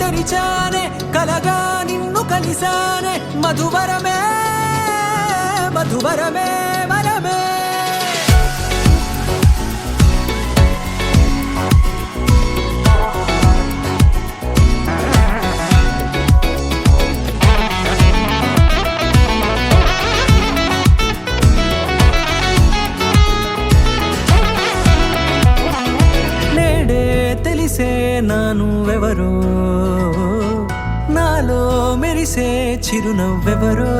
తెరిచానే కలగా నిన్ను కలిసానే మధువరమే మధువరమే వరమే నానువెవరో నాలో మెరిసే చిరునవ్వెవరో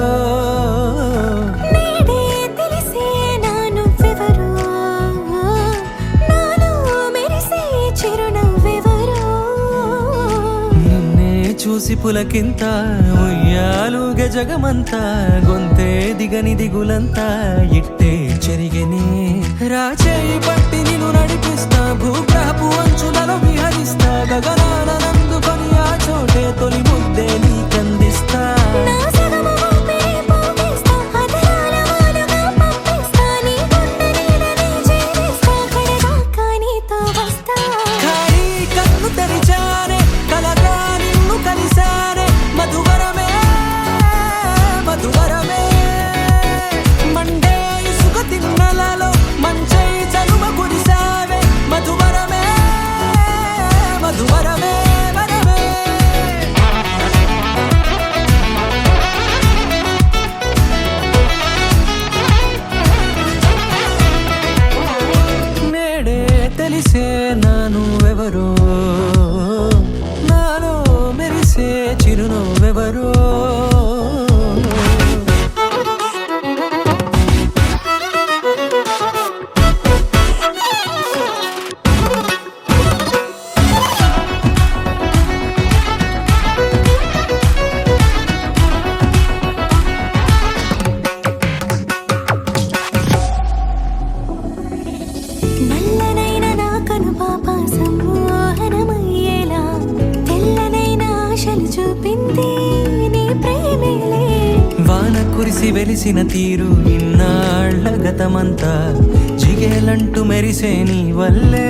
నేడే తెలిసే నానువెవరో నాలో మెరిసే చిరునవ్వెవరో నిన్నే చూసి పులకింత ఉయ్యాలుగ జగమంతా గొంతే దిగని దిగులంతా ఇట్టే చెరిగెనే రాచేయి పట్టి నిన్ను నడిపిస్తా భూగ్రహపు అంచులలో విహరిస్తా గగనాన నందుకొని ఆ చోటే తొలి ముద్దే నీకందిస్తా నా సగము ఊపిరి పోగేస్తా అదరాల వాలుగా పంపిస్తా నీ గుండె నీడనే చేరేస్తా కడదాకా నీతో వస్తా ఖాళీ కన్ను తెరిచానే కలగా నిన్ను కలిసానే మధువరమే మధువరమే మండే ఇసుక తిన్నలలో మంచై చలువ కురిసావే మధువరమే మధువరమే వరమే నేడే తెలిసే నానువెవరో నాలో మెరిసే చిరునవ్వెవరో నల్లనైన నా కనుపాప సమ్మోహనమయ్యేలా తెల్లనైన ఆశలు చూపింది నీ ప్రేమేలే వాన కురిసి వెలిసిన తీరు ఇన్నాళ్ల గతమంతా జిగేలంటూ మెరిసే నీ వల్లే